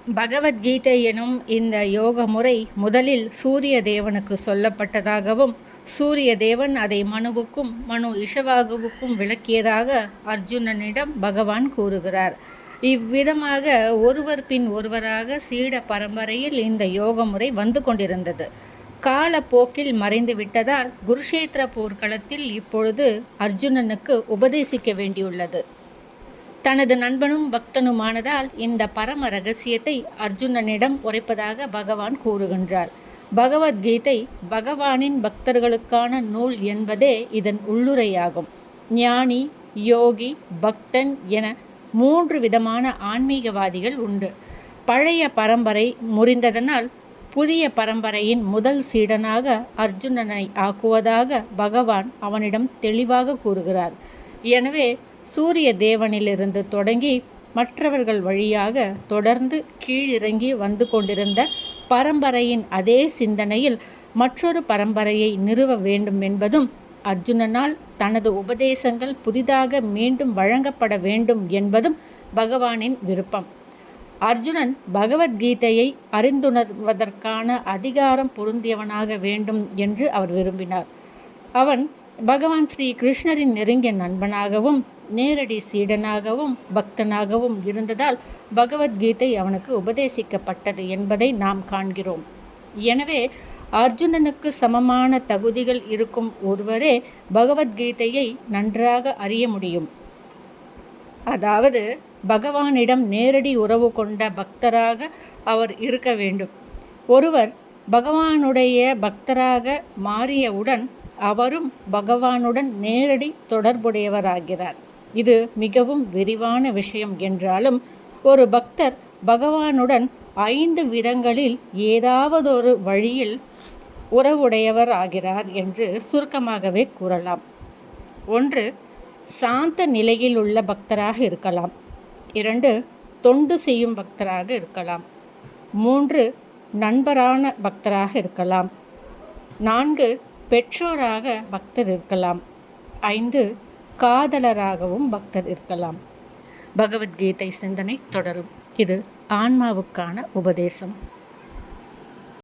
பகவத்கீதை எனும் இந்த யோக முறை முதலில் சூரிய தேவனுக்கு சொல்லப்பட்டதாகவும், சூரிய தேவன் அதை மனுவுக்கும், மனு இஷவாகுவுக்கும் விளக்கியதாக அர்ஜுனனிடம் பகவான் கூறுகிறார். இவ்விதமாக ஒருவர் பின் ஒருவராக சீட பரம்பரையில் இந்த யோக முறை வந்து கொண்டிருந்தது. காலப்போக்கில் மறைந்து விட்டதால் குருஷேத்திர போர்க்களத்தில் இப்பொழுது அர்ஜுனனுக்கு உபதேசிக்க வேண்டியுள்ளது. தனது நண்பனும் பக்தனுமானதால் இந்த பரம ரகசியத்தை அர்ஜுனனிடம் உரைப்பதாக பகவான் கூறுகின்றார். பகவத்கீதை பகவானின் பக்தர்களுக்கான நூல் என்பதே இதன் உள்ளுரையாகும். ஞானி, யோகி, பக்தன் என 3 விதமான ஆன்மீகவாதிகள் உண்டு. பழைய பரம்பரை முறிந்ததனால் புதிய பரம்பரையின் முதல் சீடனாக அர்ஜுனனை ஆக்குவதாக பகவான் அவனிடம் தெளிவாக கூறுகிறார். எனவே சூரிய தேவனிலிருந்து தொடங்கி மற்றவர்கள் வழியாக தொடர்ந்து கீழிறங்கி வந்து கொண்டிருந்த பரம்பரையின் அதே சிந்தனையில் மற்றொரு பரம்பரையை நிறுவ வேண்டும் என்பதும், அர்ஜுனனால் தனது உபதேசங்கள் புதிதாக மீண்டும் வழங்கப்பட வேண்டும் என்பதும் பகவானின் விருப்பம். அர்ஜுனன் பகவத்கீதையை அறிந்துணர்வதற்கான அதிகாரம் பொருந்தியவனாக வேண்டும் என்று அவர் விரும்பினார். அவன் பகவான் ஸ்ரீ கிருஷ்ணரின் நெருங்கிய நண்பனாகவும் நேரடி சீடனாகவும் பக்தனாகவும் இருந்ததால் பகவத்கீதை அவனுக்கு உபதேசிக்கப்பட்டது என்பதை நாம் காண்கிறோம். எனவே அர்ஜுனனுக்கு சமமான தகுதிகள் இருக்கும் ஒருவரே பகவத்கீதையை நன்றாக அறிய முடியும். அதாவது பகவானிடம் நேரடி உறவு கொண்ட பக்தராக அவர் இருக்க வேண்டும். ஒருவர் பகவானுடைய பக்தராக மாறியவுடன் அவரும் பகவானுடன் நேரடி தொடர்புடையவராகிறார். இது மிகவும் விரிவான விஷயம் என்றாலும், ஒரு பக்தர் பகவானுடன் 5 விதங்களில் ஏதாவதொரு வழியில் உறவுடையவர் ஆகிறார் என்று சுருக்கமாகவே கூறலாம். 1. சாந்த நிலையில் உள்ள பக்தராக இருக்கலாம். 2. தொண்டு செய்யும் பக்தராக இருக்கலாம். 3. நண்பரான பக்தராக இருக்கலாம். 4. பெற்றோராக பக்தர் இருக்கலாம். 5. காதலராகவும் பக்தர் இருக்கலாம். பகவத்கீதை சிந்தனை தொடரும். இது ஆன்மாவுக்கான உபதேசம்.